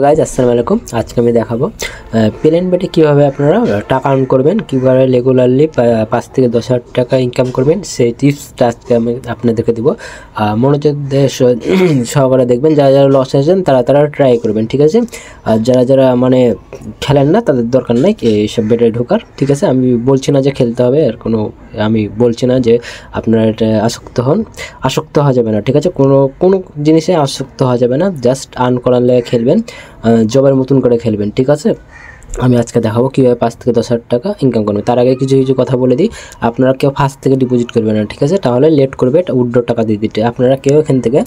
Guys আসসালামু আলাইকুম। আজকে আমি দেখাবো প্লেন বেটে কীভাবে আপনারা টাকা আর্ন করবেন, কীভাবে রেগুলারলি 5 থেকে 10,000 টাকা ইনকাম করবেন, সেই টিপসটা আজকে আমি আপনাদেরকে দেবো। মনোযোগ সহকারে দেখবেন। যারা যারা লস আছেন তারা ট্রাই করবেন, ঠিক আছে। আর যারা মানে খেলেন না তাদের দরকার নাই এইসব বেটে ঢোকার, ঠিক আছে। আমি বলছি না যে খেলতে হবে, আর আমি বলছি না যে আপনারা এটা আসক্ত হওয়া যাবে না, ঠিক আছে। কোনো জিনিসে আসক্ত হওয়া যাবে না, জাস্ট আর্ন করার লেগে খেলবেন, জবের মতন করে খেলবেন, ঠিক আছে। আমি আজকে দেখাবো কীভাবে 5 থেকে 10,000 টাকা ইনকাম করবেন। তার আগে কিছু কথা বলে দিই, আপনারা কেউ ফার্স্ট থেকে ডিপোজিট করবেন না, ঠিক আছে। তাহলে লেট করবে উইথড্র টাকা দিয়ে দিতে। আপনারা কেউ এখান থেকে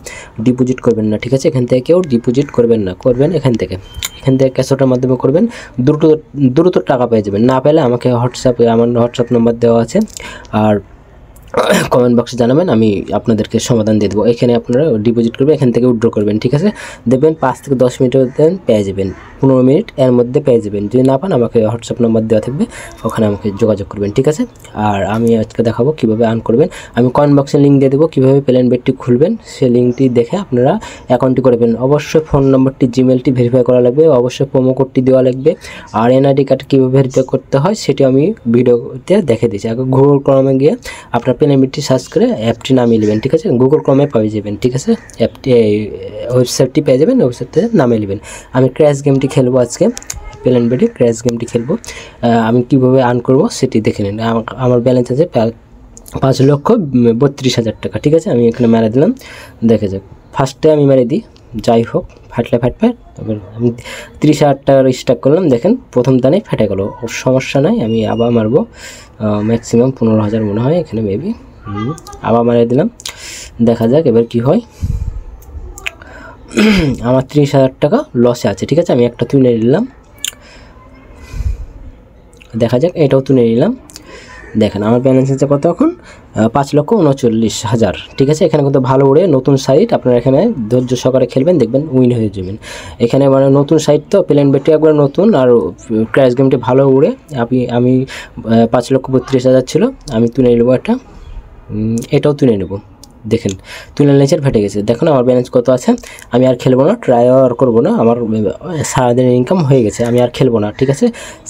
ডিপোজিট করবেন না, ঠিক আছে। এখান থেকে কেউ ডিপোজিট করবেন না, করবেন এখান থেকে ক্যাশওয়ার্ডের মাধ্যমে করবেন। দ্রুত টাকা পেয়ে যাবেন। না পেলে আমাকে আমার হোয়াটসঅ্যাপ নাম্বার দেওয়া আছে, আর কমেন্ট বক্সে জানাবেন, আমি আপনাদেরকে সমাধান দিয়ে দেবো। এখানে আপনারা ডিপোজিট করবেন, এখান থেকে উইথড্র করবেন, ঠিক আছে। দেখবেন 5 থেকে 10 মিনিটের মধ্যে পেয়ে যাবেন, 15 মিনিট এর মধ্যে পেয়ে যাবেন। যদি না পান আমাকে হোয়াটসঅ্যাপ নাম্বার দেওয়া থাকবে, ওখানে আমাকে যোগাযোগ করবেন, ঠিক আছে। আর আমি আজকে দেখাবো কীভাবে আর্ন করবেন। আমি কমেন্ট বক্সে লিঙ্ক দিয়ে দেবো কীভাবে প্লেন বেটটি খুলবেন। সেই লিঙ্কটি দেখে আপনারা অ্যাকাউন্টটি করবেন। অবশ্যই ফোন নম্বরটি, জিমেলটি ভেরিফাই করা লাগবে, অবশ্যই প্রোমো কোডটি দেওয়া লাগবে। আর এনআইডি কার্ড কীভাবে ভেরিফাই করতে হয় সেটি আমি ভিডিওতে দেখে দিয়েছি। আগে গুগল ক্রমে গিয়ে আপনার প্লেন বেটটি সার্চ করে অ্যাপটি নামিয়ে নেবেন, ঠিক আছে। গুগল ক্রমে পেয়ে যাবেন, ঠিক আছে। অ্যাপটি ওয়েবসাইটটি পেয়ে যাবেন, ওয়েবসাইটে নামিয়ে নেবেন। আমি ক্র্যাশ গেমটি খেলবো আজকে, প্লেন বেটে ক্র্যাশ গেমটি খেলবো। আমি কীভাবে আর্ন করবো সেটি দেখে নিন। আমার ব্যালেন্স আছে 5,32,000 টাকা, ঠিক আছে। আমি এখানে মেরে দিলাম, দেখে যাক। ফার্স্টে আমি মেরে দিই, যাই হোক ফাটলে ফাটবে। তারপর আমি 30,000 টাকার স্টার্ট করলাম, দেখেন প্রথম দানেই ফেটে গেল, সমস্যা নাই। আমি আবার মারবো, ম্যাক্সিমাম 15,000 মনে হয় এখানে মেবি। আবার মারিয়ে দিলাম, দেখা যাক এবার কি হয়। আমার 30,000 টাকা লসে আছে, ঠিক আছে। আমি একটা তুলে নিলাম, দেখা যাক এটাও তুলে নিলাম। দেখেন আমার ব্যালেন্স আছে কত এখন, 5,39,000, ঠিক আছে। এখানে কিন্তু ভালো উড়ে, নতুন সাইট। আপনারা এখানে ধৈর্য সহকারে খেলবেন, দেখবেন উইন হয়ে যাবেন। এখানে মানে নতুন সাইট তো, প্লেন বেটটি একবার নতুন, আর ক্র্যাশ গেমটি ভালো উড়ে। আমি 5,32,000 ছিল, আমি তুলে নেবো এটাও তুলে নেব। দেখেন তুলে নিচের ফেটে গেছে। দেখুন আমার ব্যালেন্স কত আছে। আমি আর খেলবো না, ট্রাই আর করবো না। আমার সারাদিনের ইনকাম হয়ে গেছে, আমি আর খেলবো না, ঠিক আছে।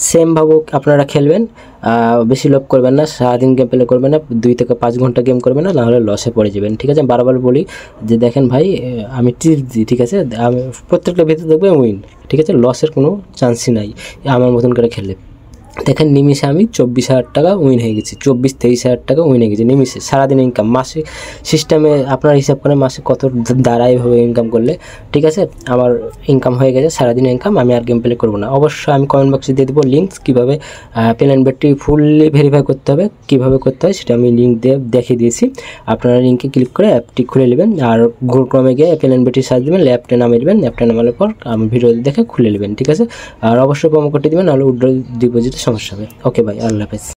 সেমভাবে আপনারা খেলবেন, বেশি লোভ করবেন না, সারাদিন গেম প্লে করবেন না, 2 থেকে 5 ঘন্টা গেম করবেন না, নাহলে লসে পড়ে যাবেন, ঠিক আছে। বারবার বলি যে দেখেন ভাই, আমি টিপস দিই, ঠিক আছে। আমি প্রত্যেকটা ভিতরে দেখবেন উইন, ঠিক আছে। লসের কোনো চান্সই নাই আমার মতন করে খেললে। দেখেন নিমিষে আমি 24,000 টাকা উইন হয়ে গেছি, 24-23,000 টাকা উইন হয়ে গেছি নিমিষে। সারাদিন ইনকাম মাসে সিস্টেমে আপনার হিসাব করে মাসে কত দাঁড়ায় এভাবে ইনকাম করলে, ঠিক আছে। আমার ইনকাম হয়ে গেছে, সারাদিন ইনকাম। আমি আর গেম প্লে করবো না। অবশ্যই আমি কমেন্ট বক্সে দিয়ে দেবো লিঙ্ক, কীভাবে প্লেন বেটটি ফুললি ভেরিফাই করতে হবে, কীভাবে করতে হয় সেটা আমি লিঙ্ক দিয়ে দেখিয়ে দিয়েছি। আপনারা লিঙ্কে ক্লিক করে অ্যাপটি খুলে নেবেন, আর গুগল ক্রমে গিয়ে প্লেন বেটটি সার্চ দেবেন, অ্যাপটা নামিয়ে দেবেন। অ্যাপটা নামানোর পর আমি ভিডিও দেখে খুলে নেবেন, ঠিক আছে। আর অবশ্যই প্রোমো কোডটি দেবেন, নাহলে উইথড্র ডিপোজিটে সমস্যা হবে। ওকে ভাই, আল্লাহ হাফেজ।